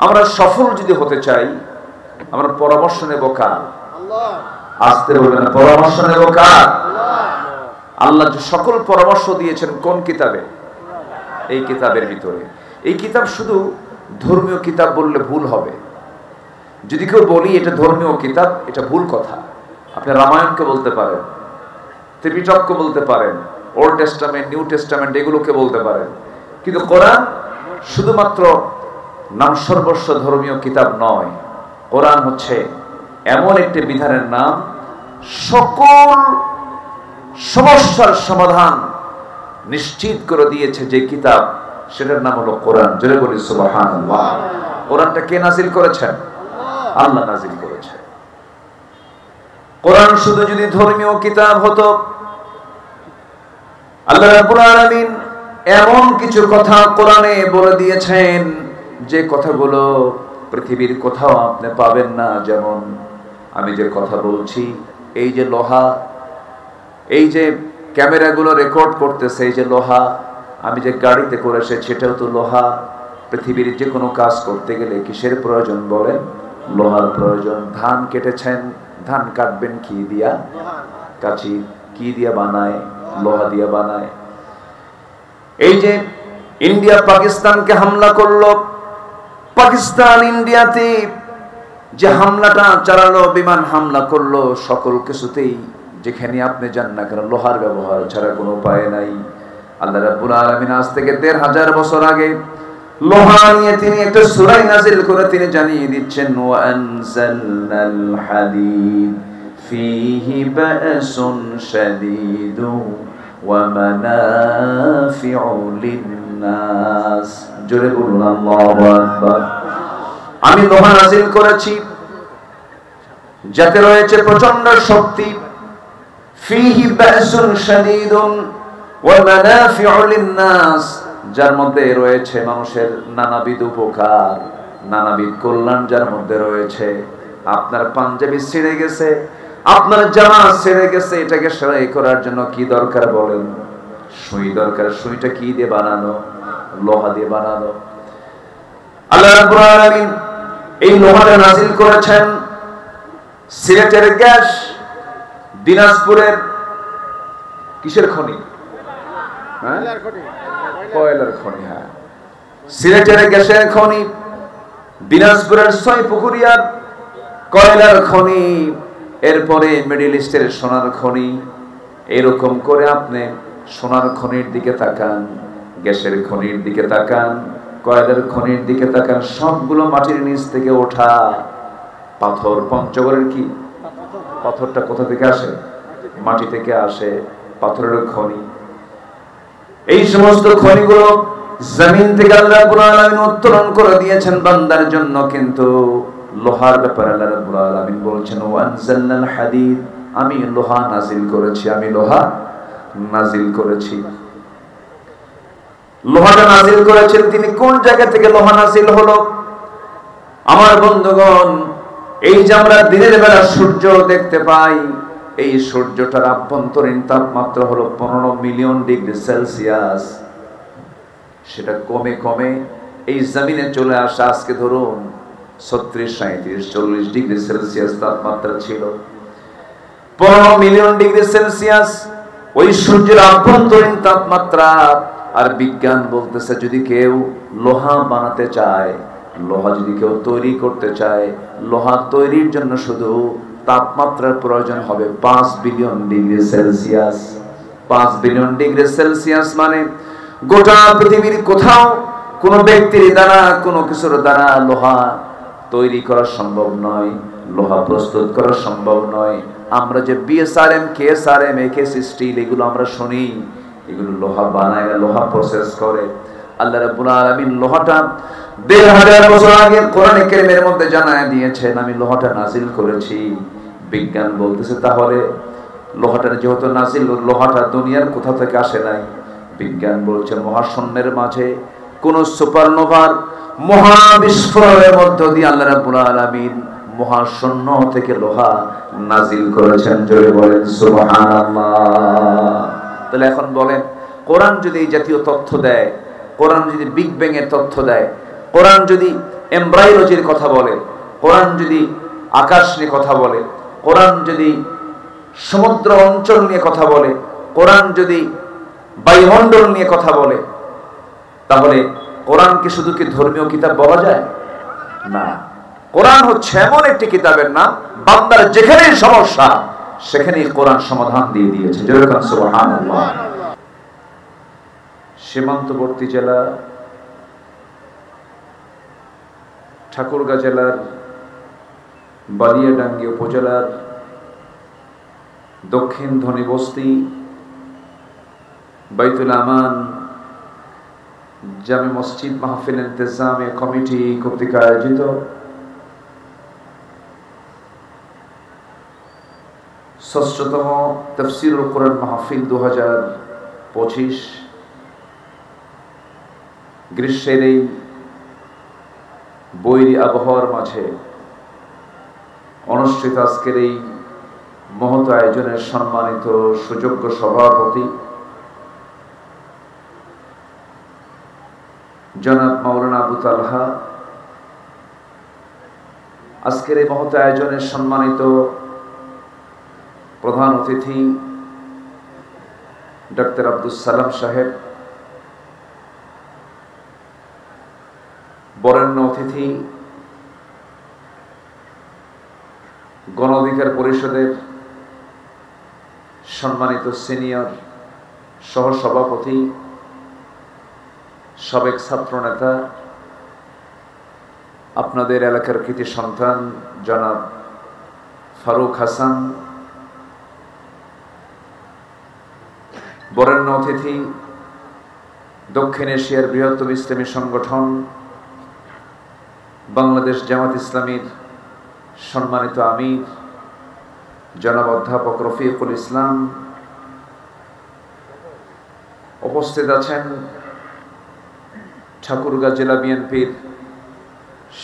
আমরা সফল যদি হতে চাই, আমরা পরামর্শ নেব কার? আল্লাহ। আসতে বলবেন, পরামর্শ নেব কার? আল্লাহ যে সকল পরামর্শ দিয়েছেন কোন কিতাবে? এই কিতাবের ভিতরে। এই কিতাব শুধু ধর্মীয় কিতাব বললে ভুল হবে। যদি কেউ বলি এটা ধর্মীয় কিতাব, এটা ভুল কথা। আপনি রামায়ণকে বলতে পারেন, ত্রিপিটককে বলতে পারেন, ওল্ড টেস্টামেন্ট, নিউ টেস্টামেন্ট এগুলোকে বলতে পারেন, কিন্তু কোরআন শুধুমাত্র নাম সর্বস্ব ধর্মীয় কিতাব নয়। কোরআন হচ্ছে এমন একটি বিধানের নাম, সকল সমস্যার সমাধান নিশ্চিত করে দিয়েছে যে কিতাব, সেটার নাম হলো কোরআন। জোরে বলি সুবহানাল্লাহ। কোরআনটা কে নাজিল করেছেন? আল্লাহ নাজিল করেছেন। কোরআন শুধু যদি ধর্মীয় কিতাব হতো, আল্লাহ রাব্বুল আলামিন এমন কিছু কথা কোরআনে বলে দিয়েছেন যে কথাগুলো পৃথিবীর কোথাও আপনি পাবেন না। যেমন আমি যে কথা বলছি, এই যে লোহা, এই যে ক্যামেরাগুলো রেকর্ড করতেছে, এই যে লোহা, আমি যে গাড়িতে করে এসেছি সেটাও তো লোহা। পৃথিবীর যে কোনো কাজ করতে গেলে কিসের প্রয়োজন বলেন? লোহার প্রয়োজন। ধান কেটেছেন, ধান কাটবেন কি দিয়া? কাঁচি। কি দিয়া বানায়? লোহা দিয়া বানায়। এই যে ইন্ডিয়া পাকিস্তানকে হামলা করলো, পাকিস্তান ইন্ডিয়াতে যে হামলাটা চালালো, বিমান হামলা করলো, সকল কিছুতেই যেখানে আপনি যান না কেন লোহার ব্যবহার ছাড়া কোনো উপায় নাই। আল্লাহ রাব্বুল আলামিন আজ থেকে ১৫০০ বছর আগে লোহা নিয়ে তিনি একটা সূরা নাযিল করে তিনি জানিয়ে দিচ্ছেন, ওয়া আনজালনাল হাদীদ ফীহি বা'সুন শাদীদু ওয়া মানাফিউ লিন-নাস। জোরে বলুন আল্লাহু আকবার। আমি লোহা নাযিল করেছি যাতে রয়েছে প্রচন্ড শক্তি, ফীহি বা'সুন শাদীদুন ওয়া মানাফিউ লিন-নাস, যার মধ্যে রয়েছে মানুষের নানাবিধ উপকার, নানাবিধ কল্যাণ যার মধ্যে রয়েছে। আপনার পাঞ্জাবি ছিঁড়ে গেছে, আপনার জামা ছিঁড়ে গেছে, এটাকে সেলাই করার জন্য কি দরকার বলেন? সুই দরকার। সুইটা কি দিয়ে বানানো? লোহা দিয়ে বানানো। আল্লাহ রাব্বুল আলামিন এই লোহাটা নাযিল করেছেন সিলেটের গ্যাস, দিনাজপুরের কিসের খনি? কয়লার খনি। হ্যাঁ, সিলেটের গ্যাসের খনি, দিনাজপুরের ছয়পুকুরিয়ার কয়লার খনি, এরপরে মিডল ইস্টের সোনার খনি। এরকম করে আপনি সোনার খনির দিকে তাকান, গ্যাসের খনির দিকে তাকান, কয়লার খনির দিকে তাকান, সবগুলো মাটির নিচ থেকে ওঠা পাথর। পঞ্চগড়ের কি পাথরটা কোথা থেকে আসে? মাটি থেকে আসে, পাথরের খনি। এই সমস্ত খনিগুলো জমিন থেকে আল্লাহ রাব্বুল আলামিন উত্তোলন করে দিয়েছেন বান্দার জন্য। কিন্তু লোহার ব্যাপারে আল্লাহ রাব্বুল আলামিন বলছেন, ওয়া আনজালনাল হাদীদ, আমি লোহা নাযিল করেছি, আমি লোহা নাযিল করেছি। লোহাটা নাযিল করেছেন তিনি। কোন জায়গা থেকে লোহা নাযিল হলো? আমার বন্ধুগণ, এই যে আমরা দিনের বেলা সূর্য দেখতে পাই, এই সূর্যটার আভ্যন্তরীণ তাপমাত্রা হলো 15 মিলিয়ন ডিগ্রি সেলসিয়াস। সেটা কমে কমে এই জমিনে চলে আসা, আজকে ধরুন 36, 37, 40 ডিগ্রি সেলসিয়াস তাপমাত্রা ছিল। 15 মিলিয়ন ডিগ্রি সেলসিয়াস ওই সূর্যের আভ্যন্তরীণ তাপমাত্রা। আর বিজ্ঞান বলতেছে যদি কেউ লোহা বানাতে চায়, লোহা যদি কেউ তৈরি করতে চায়, লোহা তৈরির জন্য শুধু তাপমাত্রার প্রয়োজন হবে 5 billion degree Celsius. 5 billion degree Celsius মানে গোটা পৃথিবীর কোথাও কোনো ব্যক্তির দ্বারা, কোনো কিছুর দ্বারা লোহা তৈরি করা সম্ভব নয়, লোহা প্রস্তুত করা সম্ভব নয়। আমরা যে বিএসআরএম, কেএসআরএম, একেসি স্টিল এগুলো আমরা শুনি, এগুলো লোহা বানায়, লোহা প্রসেস করে। আল্লাহ রাব্বুল আলামিন লোহাটা ১৫০০ বছর আগে কোরআনে কারীমের মধ্যে জানায় দিয়েছেন, আমি লোহাটা নাযিল করেছি। বিজ্ঞান বলতেছে তাহলে লোহাটা যেহেতু নাযিল, লোহাটা দুনিয়ার কোথা থেকে আসে নাই। বিজ্ঞান বলছে মহাশূন্যের মাঝে কোন সুপারনোভার মহাবিস্ফোরণের মধ্য দিয়ে আল্লাহ রাব্বুল আলামিন মহাশূন্য থেকে লোহা নাযিল করেছেন। জোরে বলেন সুবহানাল্লাহ। তাহলে এখন বলেন, কোরআন যদি এই জাতীয় তথ্য দেয়, কোরআন যদি বিগ ব্যাং এর তথ্য দেয়, কোরআন যদি এমব্রায়োলজির কথা বলে, কোরআন যদি আকাশ নিয়ে কথা বলে, কোরআন যদি সমুদ্র অঞ্চল নিয়ে কথা বলে, কোরআন যদি বায়ুমণ্ডল নিয়ে কথা বলে, তাহলে কোরআনকে শুধু কি ধর্মীয় কিতাব বলা যায়? না, কোরআন হচ্ছে এমন একটি কিতাবের নাম, বান্দার যেখানেই সমস্যা সেখানেই কোরআন সমাধান দিয়ে দিয়েছে। যেরকম সুবহানাল্লাহ। সীমান্তবর্তী জেলা ঠাকুরগাঁ জেলার বালিয়াডাঙ্গি উপজেলার দক্ষিণ ধনীবস্তি বাইতুল আমান জামে মসজিদ মাহফিল ইন্তেজামে কমিটি কর্তৃক আয়োজিত ষষ্ঠতম তাফসীরুল কোরআন মাহফিল 2025 গ্রীষ্মের এই বৈরী আবহাওয়ার মাঝে অনুষ্ঠিত আজকের এই মহৎ আয়োজনের সম্মানিত সুযোগ্য সভাপতি জনাব মাওলানা আবু তালহা, আজকের এই মহৎ আয়োজনের সম্মানিত প্রধান অতিথি ডক্টর আব্দুল সালাম সাহেব, বরেণ্য অতিথি গণ অধিকার পরিষদের সম্মানিত সিনিয়র সহসভাপতি, সাবেক ছাত্র নেতা, আপনাদের এলাকার কৃতি সন্তান জনাব ফারুক হাসান, বরেণ্য অতিথি দক্ষিণ এশিয়ার বৃহত্তম ইসলামী সংগঠন বাংলাদেশ জামাত ইসলামীর সম্মানিত আমির জনাব অধ্যাপক রফিকুল ইসলাম, উপস্থিত আছেন ঠাকুরগাঁ জেলা বিএনপির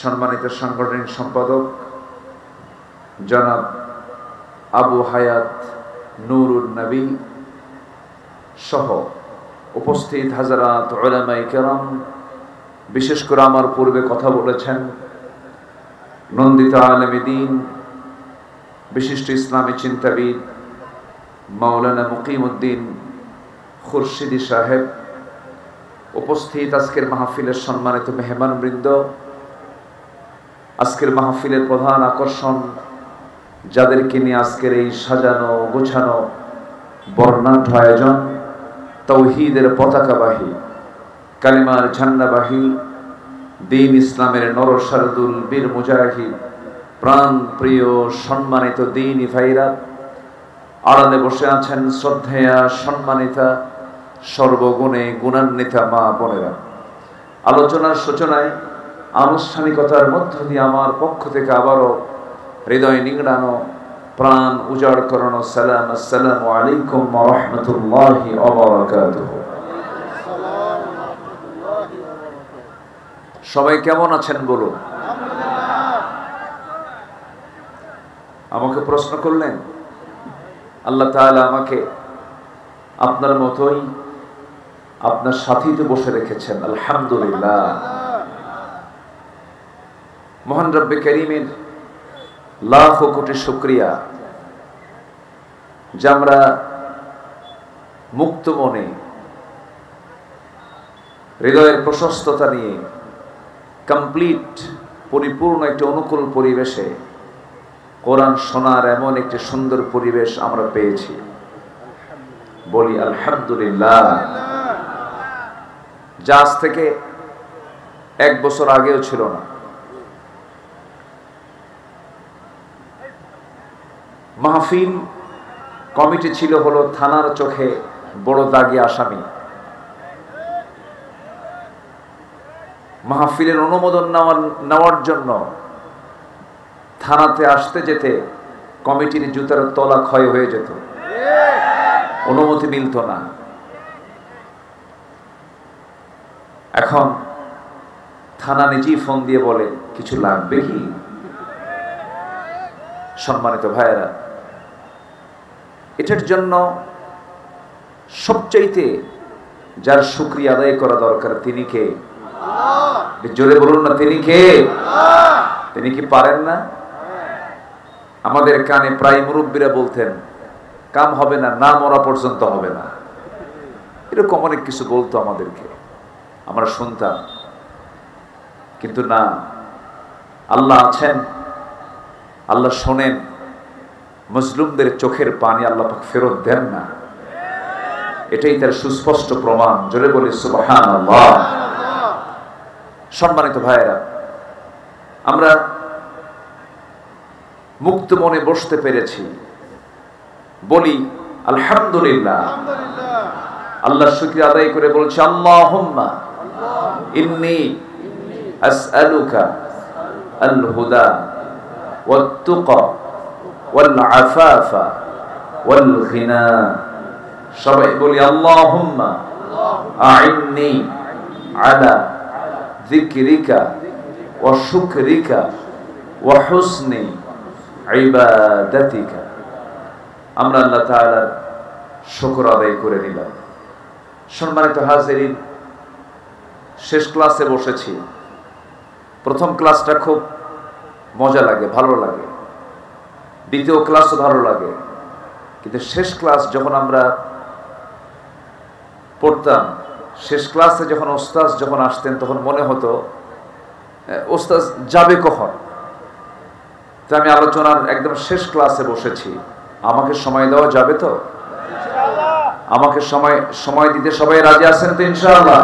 সম্মানিত সাংগঠনিক সম্পাদক জনাব আবু হায়াত নুরুন নবী সহ উপস্থিত হাজারাত উলামায়ে কেরাম, বিশেষ করে আমার পূর্বে কথা বলেছেন নন্দিত আলেমে দ্বীন, বিশিষ্ট ইসলামী চিন্তাবিদ মাওলানা মুকিমউদ্দিন খুরশিদি সাহেব, উপস্থিত আজকের মাহফিলের সম্মানিত মেহমানবৃন্দ, আজকের মাহফিলের প্রধান আকর্ষণ যাদেরকে নিয়ে আজকের এই সাজানো গোছানো বর্ণাঢ্য আয়োজন, তাওহীদের পতাকাবাহী, কালিমার ঝান্ডাবাহী, দ্বীন ইসলামের নরসারদুল বীর মুজাহিদ, প্রাণ প্রিয় সম্মানিত দ্বীনি ভাইরা, আড়ালে বসে আছেন শ্রদ্ধেয়া সম্মানিতা সর্বগুণে গুণান্বিতা মা বোনেরা। আলোচনার সূচনায় আনুষ্ঠানিকতার মধ্য দিয়ে আমার পক্ষ থেকে আবারও হৃদয় নিংড়ানো, প্রাণ উজাড় করানো সালাম, আসসালামু আলাইকুম ওয়া রাহমাতুল্লাহি ওয়া বারাকাতুহু। সবাই কেমন আছেন বলুন? আমাকে প্রশ্ন করলেন, আল্লাহ তাআলা আমাকে আপনার মতোই আপনার সাথীতে বসে রেখেছেন, আলহামদুলিল্লাহ। মহান রব্বে কারীমের লাখো কোটি শুকরিয়া যে আমরা মুক্ত মনে হৃদয়ের প্রশস্ততা নিয়ে কমপ্লিট পরিপূর্ণ একটি অনুকূল পরিবেশে কোরআন শোনার এমন একটি সুন্দর পরিবেশ আমরা পেয়েছি, বলি আলহামদুলিল্লাহ। যা আজ থেকে 1 বছর আগেও ছিল না। মাহফিল কমিটি ছিল হলো থানার চোখে বড় দাগী আসামি। মাহফিলের অনুমোদন নেওয়ার জন্য থানাতে আসতে যেতে কমিটির জুতার তলা ক্ষয় হয়ে যেত, অনুমতি মিলত না। এখন থানা নিজেই ফোন দিয়ে বলে, কিছু লাগবে কি? সম্মানিত ভাইয়েরা, এটার জন্য সবচাইতে যার শুকরিয়া আদায় করা দরকার তিনি কে? জোরে বলুন না, তিনি কে? তিনি কি পারেন না? আমাদের কানে প্রায় মুরব্বীরা বলতেন, কাম হবে না, না মরা পর্যন্ত হবে না, এরকম অনেক কিছু বলতো আমাদেরকে, আমরা শুনতাম। কিন্তু না, আল্লাহ আছেন, আল্লাহ শোনেন। মজলুমদের চোখের পানি আল্লাহ পাক ফেরত দেন না, এটাই তার সুস্পষ্ট প্রমাণ। জোরে বলি সুবহানাল্লাহ। সম্মানিত ভাইয়েরা, আমরা মুক্ত মনে বসতে পেরেছি, বলি আলহামদুলিল্লাহ। আল্লাহর শুকরিয়া আদায় করে বলছি, আল্লাহুম্মা ইন্নী আসআলুকা আল হুদা ওয়াত তুকা ওয়াল আফাফা ওয়াল গিনা। সবাই বলি আল্লাহুম্মা আইন্নি আলা যিকরিকা ওয়া শুকরিকা ওয়া হুসনি ইবাদাতিকা। আমরা আল্লাহ তাআলার শুকর আদায় করে নিলাম। সম্মানিত হাজিরিন, শেষ ক্লাসে বসেছি। প্রথম ক্লাসটা খুব মজা লাগে, ভালো লাগে, দ্বিতীয় ক্লাসও ভালো লাগে, কিন্তু শেষ ক্লাস যখন আমরা পড়তাম, শেষ ক্লাসে যখন ওস্তাদ যখন আসতেন, তখন মনে হতো ওস্তাদ যাবে কখন। তো আমি আলোচনার একদম শেষ ক্লাসে বসেছি, আমাকে সময় দেওয়া যাবে তো? আমাকে সময় দিতে সবাই রাজি আছেন তো ইনশাআল্লাহ?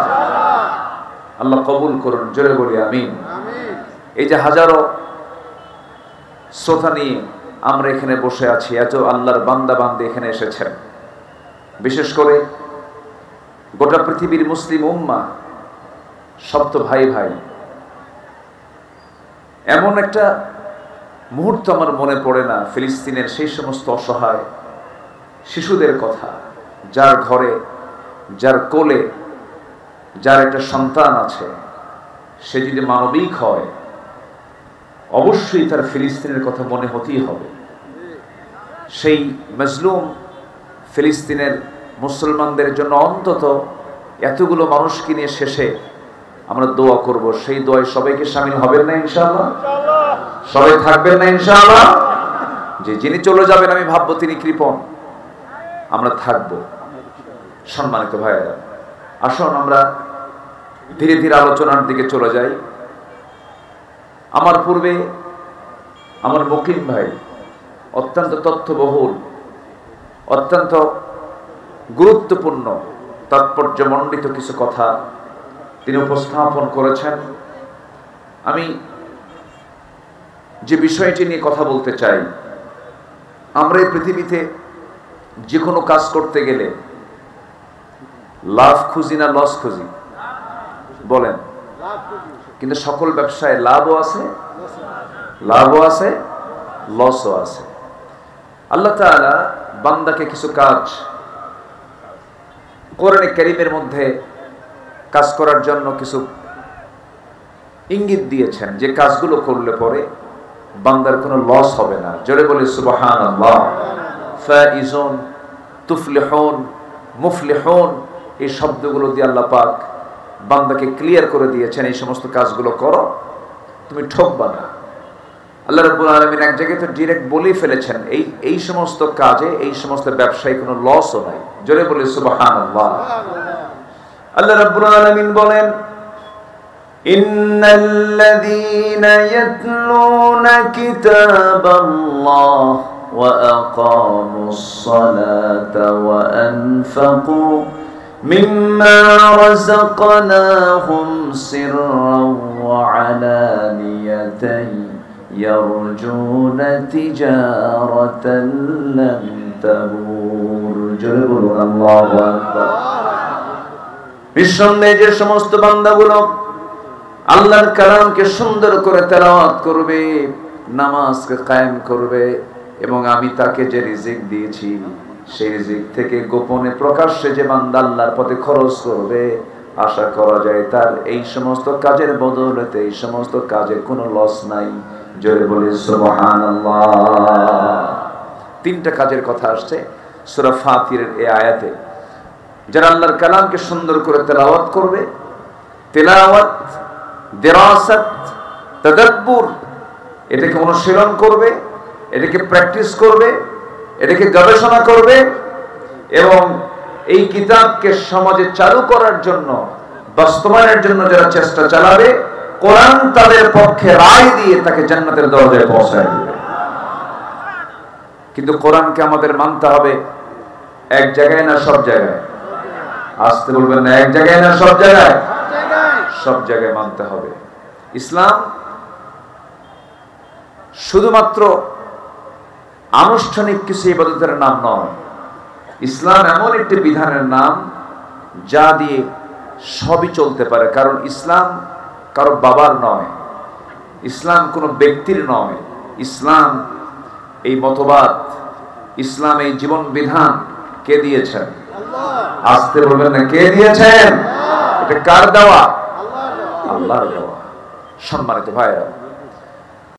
আল্লাহ কবুল করুন, জোরে বলি আমিন। এই যে হাজারো শ্রোতা নিয়ে আমরা এখানে বসে আছি, এত আল্লাহর বান্দা বান্দী এখানে এসেছেন, বিশেষ করে গোটা পৃথিবীর মুসলিম উম্মাহ, সব তো ভাই ভাই। এমন একটা মুহূর্ত আমার মনে পড়ে না ফিলিস্তিনের সেই সমস্ত অসহায় শিশুদের কথা, যার ঘরে, যার কোলে, যার একটা সন্তান আছে, সে যদি মানবিক হয়, অবশ্যই তার ফিলিস্তিনের কথা মনে হতেই হবে। সেই মজলুম ফিলিস্তিনের মুসলমানদের জন্য অন্তত এতগুলো মানুষকে নিয়ে শেষে আমরা দোয়া করব। সেই দোয়ায় সবাইকে শামিল হবেন না ইনশাআল্লাহ? সবাই থাকবেন না ইনশাআল্লাহ? যে যিনি চলে যাবেন আমি ভাববো তিনি কৃপণ, আমরা থাকব। সম্মানিত ভাইয়েরা, আসুন আমরা ধীরে ধীরে আলোচনার দিকে চলে যাই। আমার পূর্বে আমার মুকিম ভাই অত্যন্ত তথ্যবহুল, অত্যন্ত গুরুত্বপূর্ণ, তাৎপর্যমণ্ডিত কিছু কথা তিনি উপস্থাপন করেছেন। আমি যে বিষয়টি নিয়ে কথা বলতে চাই, আমরা এই পৃথিবীতে যে কোনো কাজ করতে গেলে লাভ খুঁজি না লস খুঁজি? বলেন। কিন্তু সকল ব্যবসায় লাভও আছে, লসও আছে। আল্লাহ তাআলা বান্দাকে কিছু কাজ কোরআনে কারীমের মধ্যে কাজ করার জন্য কিছু ইঙ্গিত দিয়েছেন, যে কাজগুলো করলে পরে বান্দার কোনো লস হবে না। জোরে বলি সুবহানাল্লাহ। ফাইজুন, তুফলিহুন, মুফলিহুন, এই শব্দগুলো দিয়ে আল্লাহ পাক বান্দাকে ক্লিয়ার করে দিয়েছেন, এই সমস্ত কাজগুলো করো, তুমি ঠকবা না। আল্লাহ রাব্বুল আলামিন এক জায়গায় তো ডাইরেক্ট বলেই ফেলেছেন, এই সমস্ত কাজে, এই সমস্ত ব্যবসায় কোনো লসও নাই। জোরে বলি সুবহানাল্লাহ। আল্লাহ রাব্বুল আলামিন বলেন, ইন্নাল্লাযীনা ইয়াতলুনা কিতাবাল্লাহ ওয়া আকামুস সালাতা ওয়া আনফাকু মিম্মা রাযাকনাহুম সিররান ওয়া আলানিয়াতান ইয়ারজুনা তিজারাতান লান তাবুর। জোরে বলুন আল্লাহু আকবার। নিঃসন্দেহে যে সমস্ত বান্দাগুলো আল্লাহর কালামকে সুন্দর করে তেলাওয়াত করবে, নামাজকে কায়েম করবে, এবং আমি তাকে যে রিজিক দিয়েছি সেই রিজিক থেকে গোপনে প্রকাশ্যে যে বান্দা আল্লাহর পথে খরচ করবে, আশা করা যায় তার এই সমস্ত কাজের বদৌলতে এই সমস্ত কাজে কোনো লস নাই। জোরে বলি সুবহানাল্লাহ। তিনটা কাজের কথা আসছে সূরা ফাতিরের এই আয়াতে। যারা আল্লাহর কালামকে সুন্দর করে তেলাওয়াত করবে, তেলাওয়াত দিরাসাত, তাদাব্বুর, এটাকে অনুশীলন করবে, এটাকে প্র্যাকটিস করবে, এটাকে গবেষণা করবে এবং এই কিতাবকে সমাজে চালু করার জন্য, বাস্তবায়নের জন্য যারা চেষ্টা চালাবে, কোরআন তাদের পক্ষে রায় দিয়ে তাকে জান্নাতের দরজায় পৌঁছায় দিবে। কিন্তু কোরআনকে আমাদের মানতে হবে এক জায়গায় না সব জায়গায়? আসতে বলবেন না, এক জায়গায় না সব জায়গায়? সব জায়গায় মানতে হবে। ইসলাম শুধুমাত্র আনুষ্ঠানিক কিছু ইবাদতের নাম নয়। ইসলাম এমন একটি বিধানের নাম যা দিয়ে সবই চলতে পারে। কারণ ইসলাম কারো বাবার নয়, ইসলাম কোনো ব্যক্তির নয়। ইসলাম এই মতবাদ, ইসলাম এই জীবন বিধান কে দিয়েছেন? আসতে বলবেন না, কে দিয়েছেন? এটা কার দেওয়া? আল্লাহর দেওয়া। সম্মানিত ভাইরা,